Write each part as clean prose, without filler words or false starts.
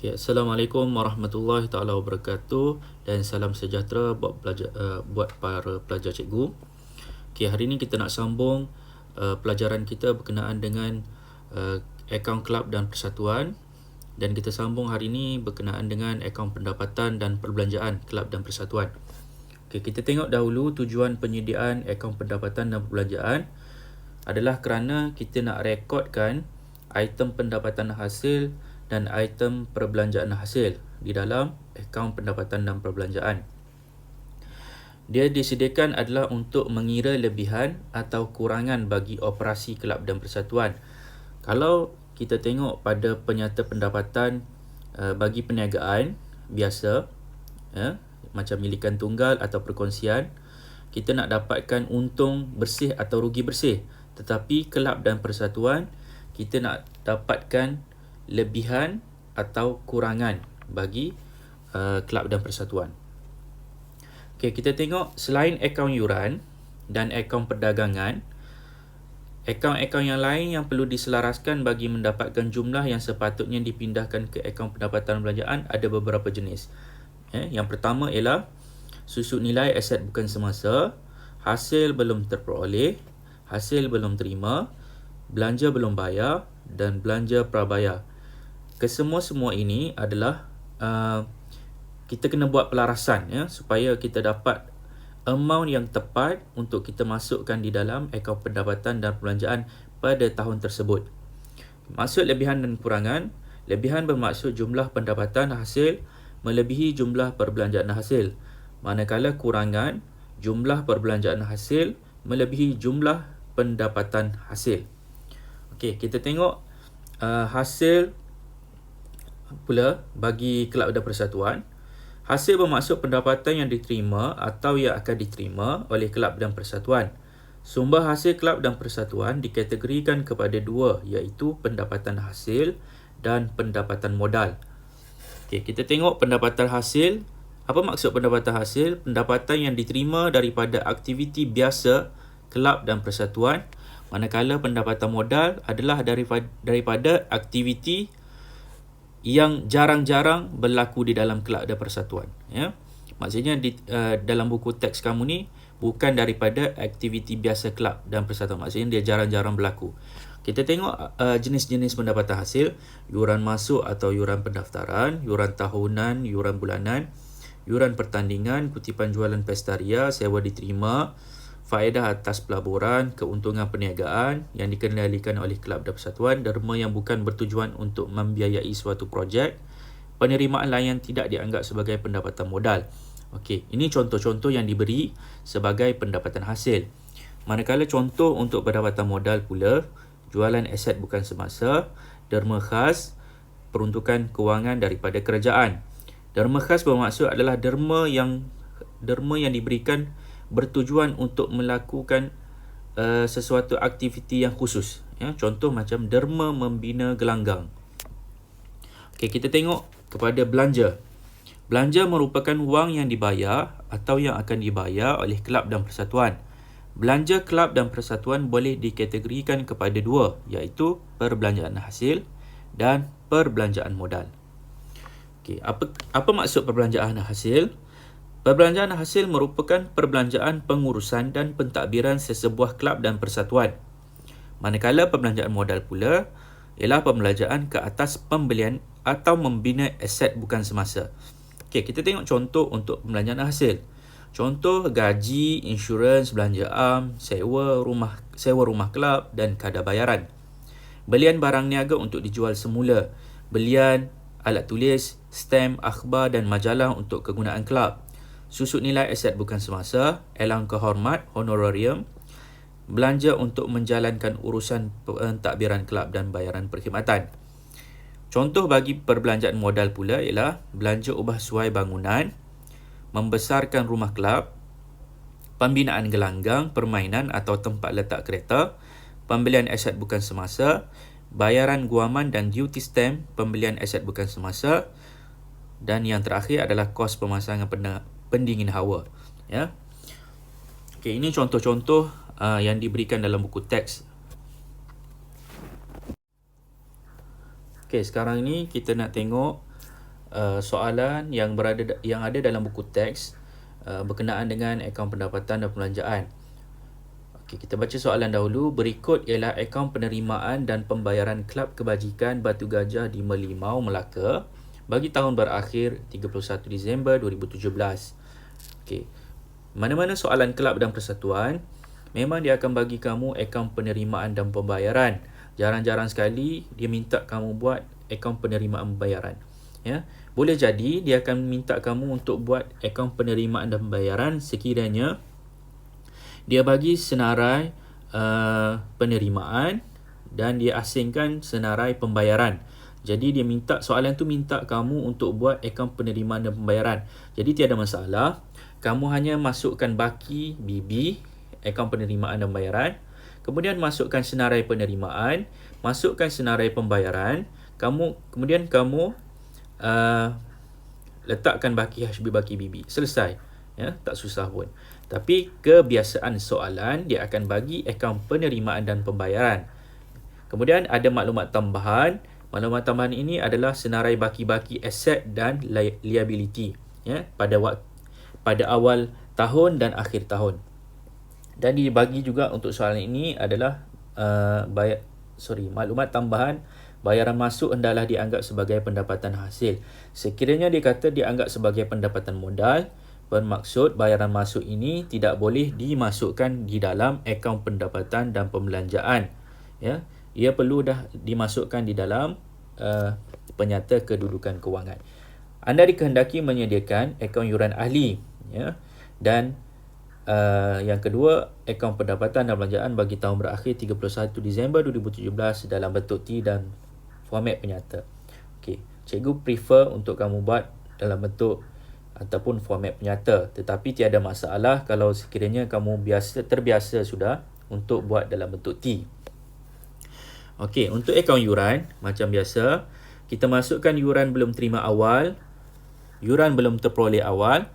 Okay, Assalamualaikum warahmatullahi taala wabarakatuh dan salam sejahtera buat para pelajar cikgu. Okay, hari ini kita nak sambung pelajaran kita berkenaan dengan akaun kelab dan persatuan, dan kita sambung hari ini berkenaan dengan akaun pendapatan dan perbelanjaan kelab dan persatuan. Okay, kita tengok dahulu tujuan penyediaan akaun pendapatan dan perbelanjaan adalah kerana kita nak rekodkan item pendapatan hasil dan item perbelanjaan hasil di dalam akaun pendapatan dan perbelanjaan. Dia disediakan adalah untuk mengira lebihan atau kurangan bagi operasi kelab dan persatuan. Kalau kita tengok pada penyata pendapatan bagi perniagaan biasa, macam milikan tunggal atau perkongsian, kita nak dapatkan untung bersih atau rugi bersih. Tetapi kelab dan persatuan, kita nak dapatkan lebihan atau kurangan bagi kelab dan persatuan. Okey, kita tengok selain akaun yuran dan akaun perdagangan, akaun-akaun yang lain yang perlu diselaraskan bagi mendapatkan jumlah yang sepatutnya dipindahkan ke akaun pendapatan belanjaan ada beberapa jenis. Yang pertama ialah susut nilai aset bukan semasa, hasil belum terperoleh, hasil belum terima, belanja belum bayar dan belanja prabayar. Kesemua-semua ini adalah kita kena buat pelarasan supaya kita dapat amount yang tepat untuk kita masukkan di dalam akaun pendapatan dan perbelanjaan pada tahun tersebut. Maksud lebihan dan kurangan, lebihan bermaksud jumlah pendapatan hasil melebihi jumlah perbelanjaan hasil, manakala kurangan jumlah perbelanjaan hasil melebihi jumlah pendapatan hasil. Okey, kita tengok hasil pula bagi kelab dan persatuan. Hasil bermaksud pendapatan yang diterima atau yang akan diterima oleh kelab dan persatuan. Sumber hasil kelab dan persatuan dikategorikan kepada dua, iaitu pendapatan hasil dan pendapatan modal. Okey, kita tengok pendapatan hasil. Apa maksud pendapatan hasil? Pendapatan yang diterima daripada aktiviti biasa kelab dan persatuan, manakala pendapatan modal adalah daripada aktiviti yang jarang-jarang berlaku di dalam kelab dan persatuan. Maksudnya dalam buku teks kamu ni bukan daripada aktiviti biasa kelab dan persatuan. Maksudnya dia jarang-jarang berlaku. Kita tengok jenis-jenis pendapatan hasil: yuran masuk atau yuran pendaftaran, yuran tahunan, yuran bulanan, yuran pertandingan, kutipan jualan pesta ria, sewa diterima, faedah atas pelaburan, keuntungan perniagaan yang dikendalikan oleh kelab dan persatuan, derma yang bukan bertujuan untuk membiayai suatu projek, penerimaan lain yang tidak dianggap sebagai pendapatan modal. Okey, ini contoh-contoh yang diberi sebagai pendapatan hasil. Manakala contoh untuk pendapatan modal pula, jualan aset bukan semasa, derma khas, peruntukan kewangan daripada kerajaan. Derma khas bermaksud adalah derma yang diberikan bertujuan untuk melakukan sesuatu aktiviti yang khusus. Contoh macam derma membina gelanggang. Okey, kita tengok kepada belanja. Belanja merupakan wang yang dibayar atau yang akan dibayar oleh kelab dan persatuan. Belanja kelab dan persatuan boleh dikategorikan kepada dua, iaitu perbelanjaan hasil dan perbelanjaan modal. Okey, apa maksud perbelanjaan hasil? Perbelanjaan hasil merupakan perbelanjaan pengurusan dan pentadbiran sesebuah kelab dan persatuan. Manakala perbelanjaan modal pula ialah pembelanjaan ke atas pembelian atau membina aset bukan semasa. Okey, kita tengok contoh untuk pembelanjaan hasil. Contoh gaji, insurans, belanja am, sewa rumah kelab dan kadar bayaran. Belian barang niaga untuk dijual semula. Belian alat tulis, stem, akhbar dan majalah untuk kegunaan kelab. Susut nilai aset bukan semasa, elang kehormat, honorarium, belanja untuk menjalankan urusan pentadbiran kelab dan bayaran perkhidmatan. Contoh bagi perbelanjaan modal pula ialah belanja ubah suai bangunan, membesarkan rumah kelab, pembinaan gelanggang, permainan atau tempat letak kereta, pembelian aset bukan semasa, bayaran guaman dan duty stamp, pembelian aset bukan semasa, dan yang terakhir adalah kos pemasangan pendingin hawa. Okey, ini contoh-contoh yang diberikan dalam buku teks. Okey, sekarang ni kita nak tengok soalan yang ada dalam buku teks berkenaan dengan akaun pendapatan dan pembelanjaan. Okey, kita baca soalan dahulu. Berikut ialah akaun penerimaan dan pembayaran Kelab Kebajikan Batu Gajah di Merlimau, Melaka bagi tahun berakhir 31 Disember 2017. Okey. Mana-mana soalan kelab dan persatuan, memang dia akan bagi kamu akaun penerimaan dan pembayaran. Jarang-jarang sekali dia minta kamu buat akaun penerimaan pembayaran. Ya. Boleh jadi dia akan minta kamu untuk buat akaun penerimaan dan pembayaran sekiranya dia bagi senarai penerimaan dan dia asingkan senarai pembayaran. Jadi dia minta, soalan tu minta kamu untuk buat akaun penerimaan dan pembayaran. Jadi tiada masalah. Kamu hanya masukkan baki BB, akaun penerimaan dan pembayaran. Kemudian masukkan senarai penerimaan, masukkan senarai pembayaran. Kemudian kamu letakkan baki HB baki BB. Selesai. Ya, tak susah pun. Tapi kebiasaan soalan dia akan bagi akaun penerimaan dan pembayaran. Kemudian ada maklumat tambahan. Maklumat tambahan ini adalah senarai baki-baki aset dan liability, ya, pada awal tahun dan akhir tahun. Dan dibagi juga untuk soalan ini adalah maklumat tambahan. Bayaran masuk hendaklah dianggap sebagai pendapatan hasil. Sekiranya dia kata dianggap sebagai pendapatan modal, bermaksud bayaran masuk ini tidak boleh dimasukkan di dalam akaun pendapatan dan pembelanjaan. Ya, ia perlu dah dimasukkan di dalam penyata kedudukan kewangan. Anda dikehendaki menyediakan akaun yuran ahli, ya. Dan yang kedua, akaun pendapatan dan pembelanjaan bagi tahun berakhir 31 Disember 2017 dalam bentuk T dan format penyata. Okey, cikgu prefer untuk kamu buat dalam bentuk ataupun format penyata, tetapi tiada masalah kalau sekiranya kamu terbiasa sudah untuk buat dalam bentuk T. Okey, untuk akaun yuran macam biasa, kita masukkan yuran belum terima awal, yuran belum terperoleh awal,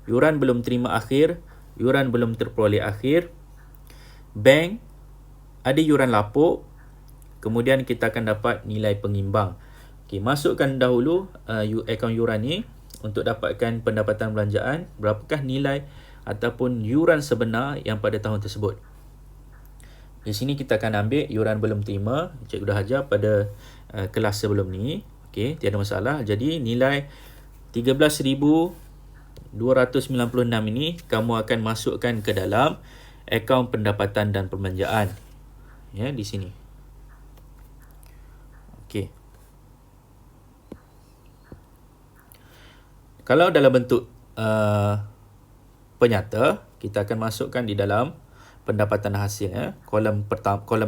yuran belum terima akhir, yuran belum terperoleh akhir, bank, ada yuran lapuk, kemudian kita akan dapat nilai pengimbang. Okey, masukkan dahulu akaun yuran ni untuk dapatkan pendapatan belanjaan, berapakah nilai ataupun yuran sebenar yang pada tahun tersebut. Di sini kita akan ambil yuran belum terima, cikgu dah ajar pada kelas sebelum ni. Okey, tiada masalah. Jadi nilai 13,296 ini kamu akan masukkan ke dalam akaun pendapatan dan pembelanjaan. Ya, di sini. Okey. Kalau dalam bentuk penyata, kita akan masukkan di dalam pendapatan hasil, ya, kolom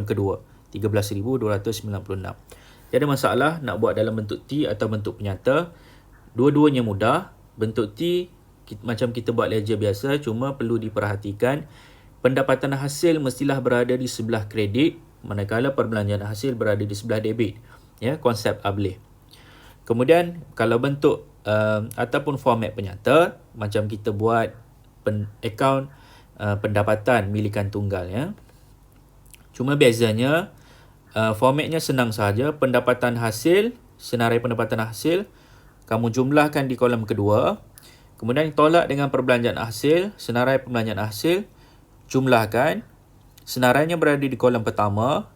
kedua 13,296. Tiada masalah nak buat dalam bentuk T atau bentuk penyata. Dua-duanya mudah. Bentuk T macam kita buat ledger biasa, cuma perlu diperhatikan pendapatan hasil mestilah berada di sebelah kredit, manakala perbelanjaan hasil berada di sebelah debit. Ya, konsep Ableh. Kemudian kalau bentuk ataupun format penyata, macam kita buat akaun pendapatan milikan tunggal, ya. Cuma bezanya formatnya senang sahaja. Pendapatan hasil, senarai pendapatan hasil kamu jumlahkan di kolom kedua, kemudian tolak dengan perbelanjaan hasil, senarai perbelanjaan hasil jumlahkan, senarainya berada di kolom pertama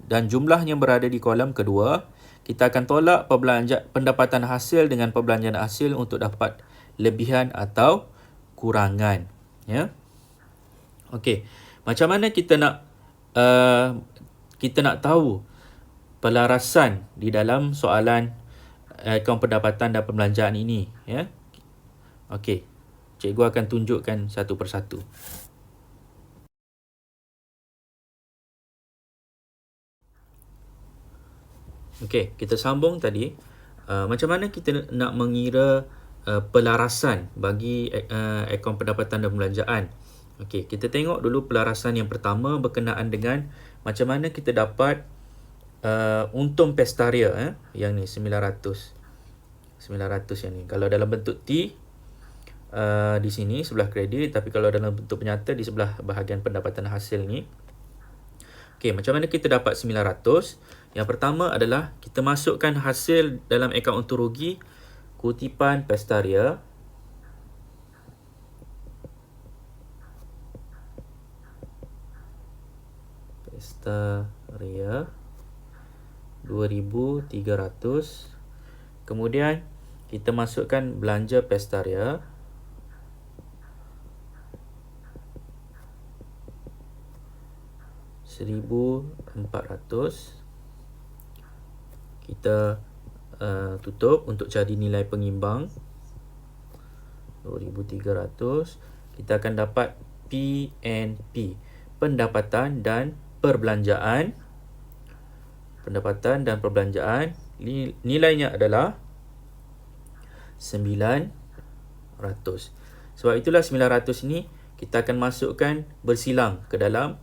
dan jumlahnya berada di kolom kedua. Kita akan tolak pendapatan hasil dengan perbelanjaan hasil untuk dapat lebihan atau kurangan, ya. Okey, macam mana kita nak tahu pelarasan di dalam soalan akaun pendapatan dan pembelanjaan ini, ya. Okey, cikgu akan tunjukkan satu persatu. Okey, kita sambung tadi. Macam mana kita nak mengira pelarasan bagi akaun pendapatan dan pembelanjaan. Okey, kita tengok dulu pelarasan yang pertama berkenaan dengan macam mana kita dapat untung pestaria, yang ni 900 yang ni. Kalau dalam bentuk T di sini sebelah kredit, tapi kalau dalam bentuk penyata di sebelah bahagian pendapatan hasil ni. Okey, macam mana kita dapat 900? Yang pertama adalah kita masukkan hasil dalam akaun untung rugi kutipan Pestaria Pestaria 2,300. Kemudian kita masukkan belanja Pestaria RM1,400. Kita tutup untuk cari nilai pengimbang 2,300. Kita akan dapat PNP, pendapatan dan perbelanjaan. Pendapatan dan perbelanjaan nilainya adalah 900. Sebab itulah 900 ni kita akan masukkan bersilang ke dalam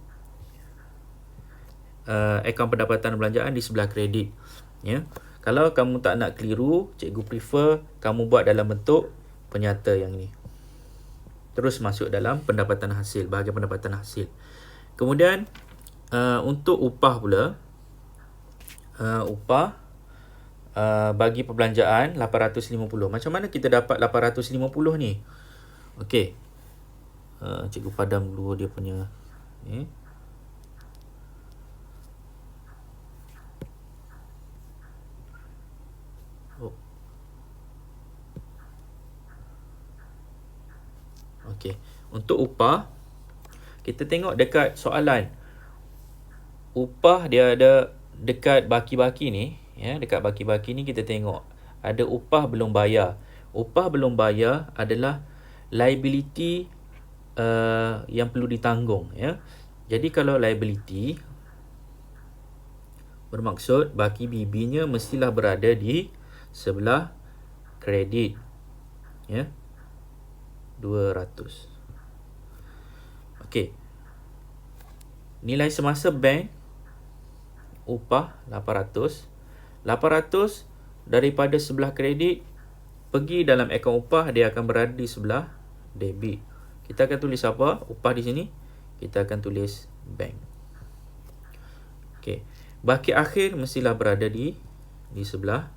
akaun pendapatan dan perbelanjaan di sebelah kredit. Ya. Kalau kamu tak nak keliru, cikgu prefer kamu buat dalam bentuk penyata yang ni. Terus masuk dalam pendapatan hasil, bahagian pendapatan hasil. Kemudian untuk upah pula, upah bagi perbelanjaan 850. Macam mana kita dapat 850 ni? Okey. Cikgu padam dulu dia punya ni. Okey. Untuk upah, kita tengok dekat soalan. Upah dia ada dekat baki-baki ni, ya, dekat baki-baki ni kita tengok ada upah belum bayar. Upah belum bayar adalah liability yang perlu ditanggung, ya. Jadi kalau liability bermaksud baki BB-nya mestilah berada di sebelah kredit, ya. 200. Okey. Nilai semasa bank upah 800. 800 daripada sebelah kredit pergi dalam akaun upah, dia akan berada di sebelah debit. Kita akan tulis apa? Upah di sini. Kita akan tulis bank. Okey. Baki akhir mestilah berada di sebelah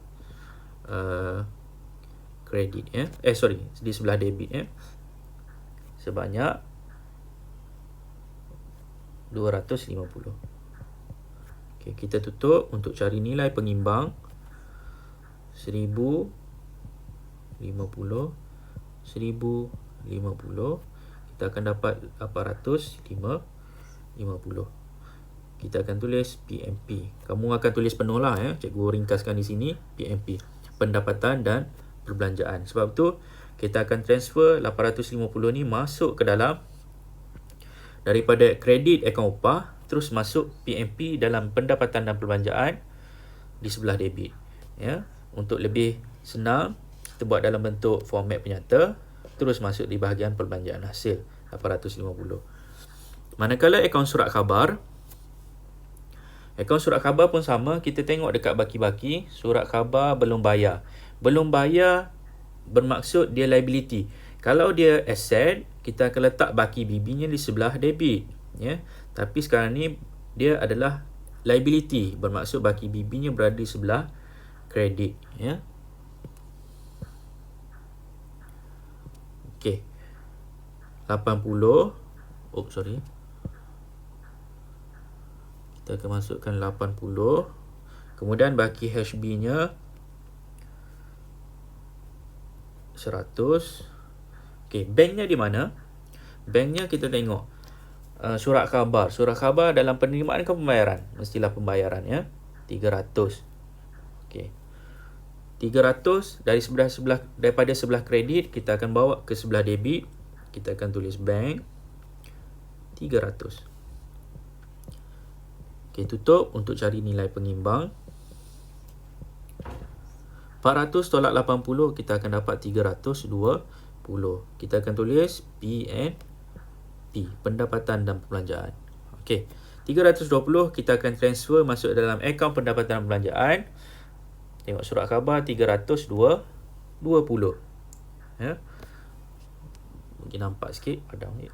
kredit, ya. Di sebelah debit, ya. Sebanyak 250. Okey, kita tutup untuk cari nilai pengimbang 1,050, 1,050. Kita akan dapat 850. Kita akan tulis PMP. Kamu akan tulis penuh lah, ya. Cikgu ringkaskan di sini PMP, pendapatan dan perbelanjaan. Sebab tu kita akan transfer 850 ni masuk ke dalam daripada kredit akaun upah, terus masuk PMP dalam pendapatan dan perbelanjaan di sebelah debit, ya. Untuk lebih senang, kita buat dalam bentuk format penyata, terus masuk di bahagian perbelanjaan hasil 850. Manakala akaun surat khabar, akaun surat khabar pun sama. Kita tengok dekat baki-baki, surat khabar belum bayar. Belum bayar bermaksud dia liability. Kalau dia asset, kita akan letak baki BB-nya di sebelah debit, ya. Tapi sekarang ni dia adalah liability, bermaksud baki BB-nya berada di sebelah kredit, ya. Okey. 80. Kita akan masukkan 80. Kemudian baki HB-nya 100. Okey, banknya di mana? Banknya kita tengok surat khabar. Surat khabar dalam penerimaan ke pembayaran? Mestilah pembayaran, ya. 300. Okey. 300 daripada sebelah kredit kita akan bawa ke sebelah debit. Kita akan tulis bank 300. Okey, tutup untuk cari nilai pengimbang. 400 tolak 80, kita akan dapat 320. Kita akan tulis PNP, pendapatan dan perbelanjaan. Okey, 320 kita akan transfer masuk dalam akaun pendapatan dan perbelanjaan. Tengok surat khabar 320, ya. Mungkin nampak sikit padam ni.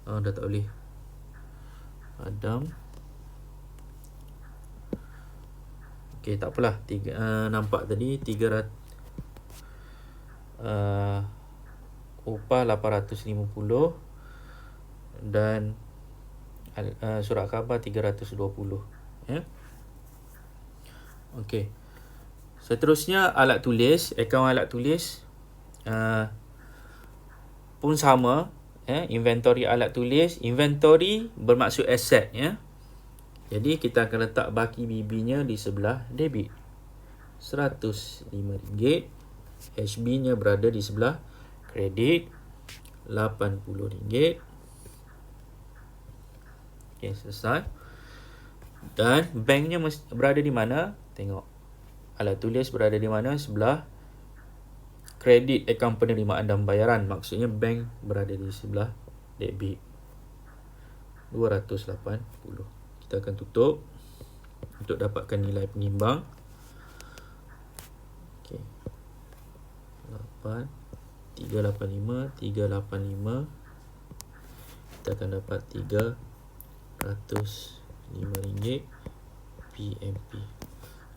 Dah tak boleh padam. Okey, tak apalah. Nampak tadi 300 upah 850 dan surat khabar 320, ya. Okey. Seterusnya alat tulis, akaun alat tulis pun sama, ya. Inventory alat tulis, inventory bermaksud aset, ya. Jadi kita akan letak baki BB-nya di sebelah debit. RM105. HB-nya berada di sebelah kredit. RM80. Okey, selesai. Dan banknya berada di mana? Tengok. Alat tulis berada di mana? Sebelah kredit, akaun penerimaan dan pembayaran. Maksudnya bank berada di sebelah debit. 280. Kita akan tutup untuk dapatkan nilai pengimbang. Okey. 385. Kita akan dapat RM305 PMP.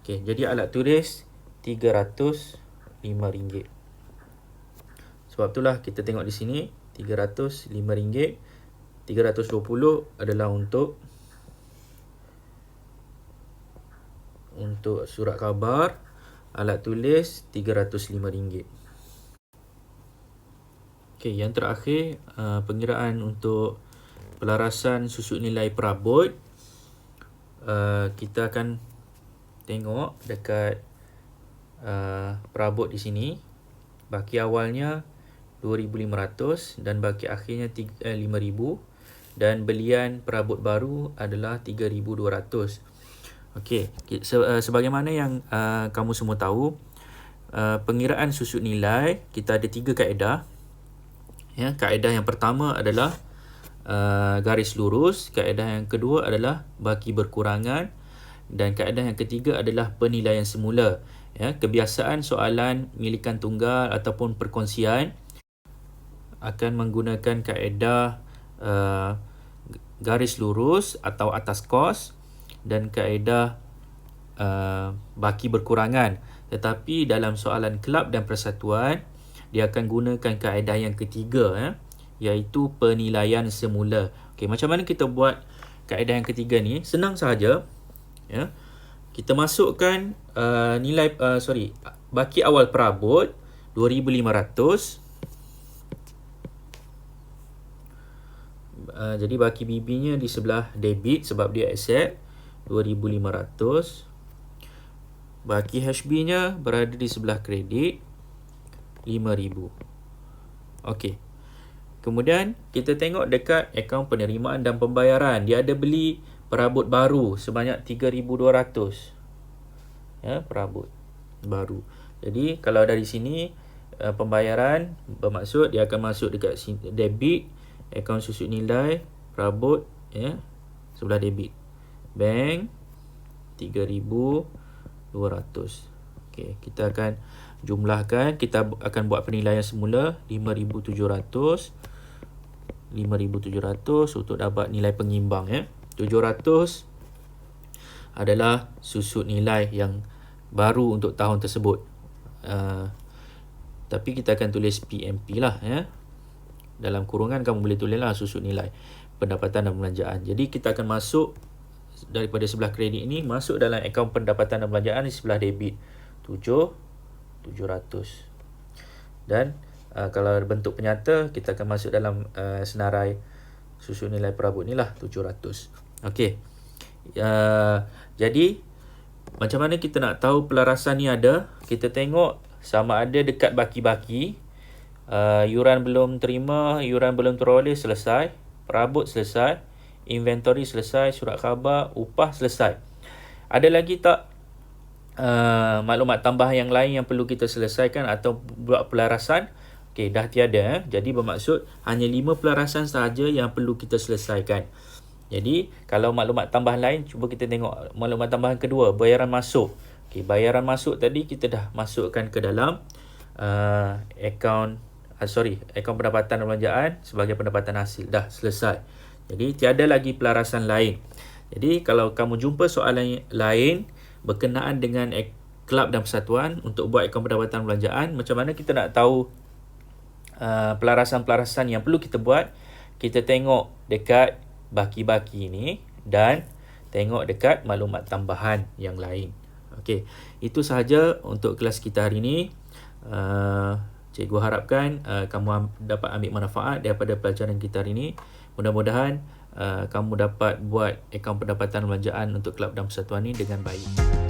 Okey, jadi alat tulis RM305. Sebab itulah kita tengok di sini RM305. 320 adalah untuk surat khabar. Alat tulis RM305. Okey, yang terakhir pengiraan untuk pelarasan susut nilai perabot. Kita akan tengok dekat perabot di sini. Baki awalnya 2,500 dan baki akhirnya 5,000 dan belian perabot baru adalah 3,200. Okey, sebagaimana yang kamu semua tahu, pengiraan susut nilai kita ada 3 kaedah. Ya, kaedah yang pertama adalah garis lurus, kaedah yang kedua adalah baki berkurangan dan kaedah yang ketiga adalah penilaian semula. Ya, kebiasaan soalan milikan tunggal ataupun perkongsian akan menggunakan kaedah garis lurus atau atas kos dan kaedah baki berkurangan. Tetapi dalam soalan kelab dan persatuan, dia akan gunakan kaedah yang ketiga, iaitu penilaian semula. Okey, macam mana kita buat kaedah yang ketiga ni? Senang sahaja. Ya. Kita masukkan baki awal perabot 2,500. Jadi baki BB-nya di sebelah debit sebab dia aset 2,500. Baki HB-nya berada di sebelah kredit 5,000. Okey. Kemudian kita tengok dekat akaun penerimaan dan pembayaran. Dia ada beli perabot baru sebanyak 3,200. Ya, perabot baru. Jadi kalau dari sini pembayaran bermaksud dia akan masuk dekat debit, akaun susut nilai, perabot, ya, sebelah debit. Bank 3,200. Okey, kita akan jumlahkan. Kita akan buat penilaian semula 5,700 untuk dapat nilai pengimbang, ya. 700 adalah susut nilai yang baru untuk tahun tersebut. Tapi kita akan tulis PMP lah, ya. Dalam kurungan kamu boleh tulislah susut nilai pendapatan dan belanjaan. Jadi kita akan masuk daripada sebelah kredit ini masuk dalam akaun pendapatan dan belanjaan di sebelah debit 700. Dan kalau bentuk penyata kita akan masuk dalam senarai susut nilai perabot ni lah 700. Okey. Jadi macam mana kita nak tahu pelarasan ni ada? Kita tengok sama ada dekat baki-baki. Yuran belum terima, yuran belum teroleh, selesai. Perabot selesai. Inventory selesai. Surat khabar, upah selesai. Ada lagi tak maklumat tambahan yang lain yang perlu kita selesaikan atau buat pelarasan? Okey, dah tiada. Jadi bermaksud hanya 5 pelarasan sahaja yang perlu kita selesaikan. Jadi kalau maklumat tambahan lain, cuba kita tengok maklumat tambahan kedua, bayaran masuk. Okey, bayaran masuk tadi kita dah masukkan ke dalam akaun pendapatan dan belanjaan sebagai pendapatan hasil. Dah selesai. Jadi tiada lagi pelarasan lain. Jadi kalau kamu jumpa soalan lain berkenaan dengan kelab dan persatuan untuk buat akaun pendapatan belanjaan. Macam mana kita nak tahu pelarasan-pelarasan yang perlu kita buat? Kita tengok dekat baki-baki ni dan tengok dekat maklumat tambahan yang lain. Okey, itu sahaja untuk kelas kita hari ini. Cikgu harapkan kamu dapat ambil manfaat daripada pelajaran kita hari ini. Mudah-mudahan kamu dapat buat akaun pendapatan belanjaan untuk kelab dan persatuan ini dengan baik.